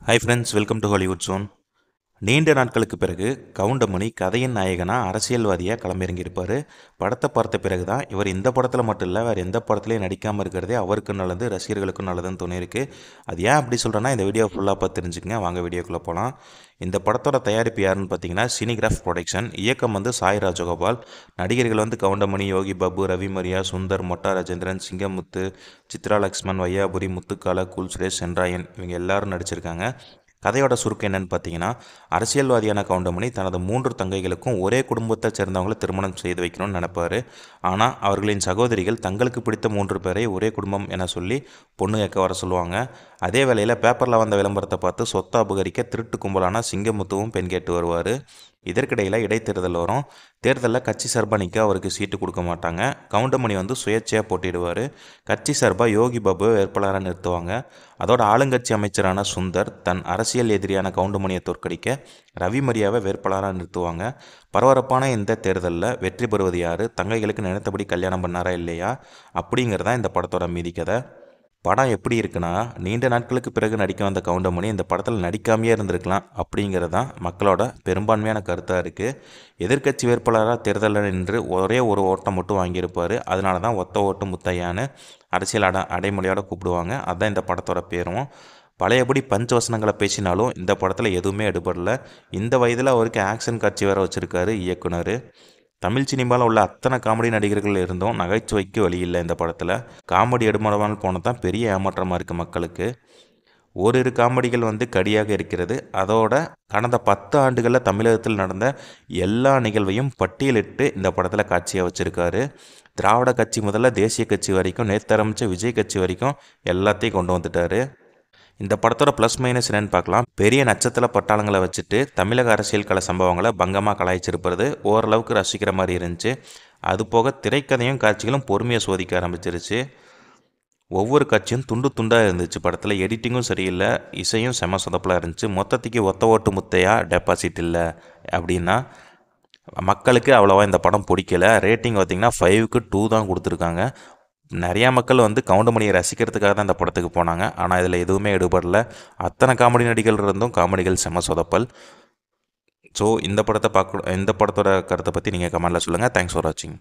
Hi friends, welcome to Hollywood zone. நீண்ட நாட்களுக்கு பிறகு கவுண்டமணி கதையின் நாயகனாக அரசியல்வாதியாக களமிறங்கியிருப்பார். படத்தை பார்த்த பிறகு தான் இவர் இந்த படத்தில் மட்டும் இல்லை, வேறு எந்த படத்துலையும் நடிக்காமல் இருக்கிறதே அவருக்கும் நல்லது, ரசிகர்களுக்கும் நல்லதுன்னு தோணியிருக்கு. அது ஏன் அப்படி சொல்கிறேன்னா, இந்த வீடியோ ஃபுல்லாக பார்த்து தெரிஞ்சுக்கங்க. வாங்க வீடியோக்குள்ளே போகலாம். இந்த படத்தோட தயாரிப்பு யாருன்னு பார்த்தீங்கன்னா சினிகிராஃப் ப்ரொடக்ஷன். இயக்கம் சாய் ராஜகோபால். நடிகர்கள் கவுண்டமணி, யோகி பாபு, ரவி மரியா, சுந்தர், மொட்டா ராஜேந்திரன், சிங்கமுத்து, சித்ரா லக்ஷ்மன், வையாபுரி, முத்துக்கால, கூல் சுரேஷ், சென்ராயன், இவங்க எல்லாரும் நடிச்சிருக்காங்க. கதையோட சுருக்கம் என்னன்னு பார்த்தீங்கன்னா, அரசியல்வாதியான கவுண்டமணி தனது 3 தங்கைகளுக்கும் ஒரே குடும்பத்தை சேர்ந்தவங்களை திருமணம் செய்து வைக்கணும்னு நினைப்பார். ஆனால் அவர்களின் சகோதரிகள் தங்களுக்கு பிடித்த 3 பேரை ஒரே குடும்பம் என சொல்லி பொண்ணு கேட்க வர சொல்லுவாங்க. அதே வேளையில் பேப்பரில் வந்த விளம்பரத்தை பார்த்து சொத்தை அபகரிக்க திருட்டு கும்பலான சிங்கமுத்துவும் பெண் கேட்டு வருவார். இதற்கிடையில் இடைத்தேர்தல் வரும். தேர்தலில் கட்சி சார்பாக நிற்க அவருக்கு சீட்டு கொடுக்க மாட்டாங்க. கவுண்டமணி சுயேட்சையாக போட்டியிடுவார். கட்சி சார்பாக யோகி பாபுவை வேட்பாளராக நிறுத்துவாங்க. அதோட ஆளுங்கட்சி அமைச்சரான சுந்தர் தன் அரசியல் எதிரியான கவுண்டமணியை தோற்கடிக்க ரவி மரியாவை வேட்பாளராக நிறுத்துவாங்க. பரபரப்பான இந்த தேர்தலில் வெற்றி பெறுவது யார், தங்கைகளுக்கு நினைத்தபடி கல்யாணம் பண்ணாரா இல்லையா, அப்படிங்கிறதான் இந்த படத்தோட மீதி கதை. படம் எப்படி இருக்குன்னா, நீண்ட நாட்களுக்கு பிறகு நடிக்க வந்த கவுண்டமணி இந்த படத்தில் நடிக்காமையே இருந்திருக்கலாம் அப்படிங்கிறது தான் மக்களோட பெரும்பான்மையான கருத்தாக இருக்குது. எதிர்க்கட்சி வேட்பாளராக தேர்தலில் நின்று ஒரே ஒரு ஓட்டம் மட்டும் வாங்கியிருப்பார். அதனால தான் ஒத்த ஓட்டு முத்தையான்னு அரசியல் அடைமொழியோட கூப்பிடுவாங்க. அதுதான் இந்த படத்தோட பேரும். பழையபடி பஞ்ச வசனங்களை பேசினாலும் இந்த படத்தில் எதுவுமே எடுபடலை. இந்த வயதில் அவருக்கு ஆக்ஷன் காட்சி வேறு வச்சுருக்காரு இயக்குனர். தமிழ் சினிமாவில் உள்ள அத்தனை காமெடி நடிகர்கள் இருந்தும் நகைச்சுவைக்கு வழி இல்லை. இந்த படத்தில் காமெடி எடுமடவாமல் போனது தான் பெரிய ஏமாற்றமாக இருக்குது மக்களுக்கு. ஓரிரு காமெடிகள் கடியாக இருக்கிறது. அதோட கடந்த 10 ஆண்டுகளில் தமிழகத்தில் நடந்த எல்லா நிகழ்வையும் பட்டியலிட்டு இந்த படத்தில் காட்சியாக வச்சுருக்காரு. திராவிட கட்சி முதல்ல தேசிய கட்சி வரைக்கும், நேற்று ஆரம்பித்த விஜய் கட்சி வரைக்கும் எல்லாத்தையும் கொண்டு வந்துட்டார். இந்த படத்தோட ப்ளஸ் மைனஸ் என்னன்னு பார்க்கலாம். பெரிய நட்சத்திர பட்டாளங்களை வச்சுட்டு தமிழக அரசியல் கலை சம்பவங்களை பங்கமாக கலாய்ச்சிருப்பது ஓரளவுக்கு ரசிக்கிற மாதிரி இருந்துச்சு. அதுபோக திரைக்கதையும் காட்சிகளும் பொறுமையாக சோதிக்க ஆரம்பிச்சிருச்சு. ஒவ்வொரு காட்சியும் துண்டு துண்டாக இருந்துச்சு. படத்தில் எடிட்டிங்கும் சரியில்லை, இசையும் செம சொதப்பலாக இருந்துச்சு. மொத்தத்துக்கு ஒத்த ஓட்டு முத்தையா டெபாசிட் இல்லை அப்படின்னா மக்களுக்கு அவ்வளோவா இந்த படம் பிடிக்கல. ரேட்டிங் பார்த்திங்கன்னா 5க்கு 2 தான் கொடுத்துருக்காங்க. நிறையா மக்கள் கவுண்டமணியை ரசிக்கிறதுக்காக தான் இந்த படத்துக்கு போனாங்க. ஆனால் இதில் எதுவுமே எடுபடல. அத்தனை காமெடி நடிகர்கள் இருந்தும் காமெடிகள் செம சொதப்பல். ஸோ இந்த படத்தோட கருத்தை பற்றி நீங்கள் கமெண்டில் சொல்லுங்கள். தேங்க்ஸ் ஃபார் வாட்சிங்.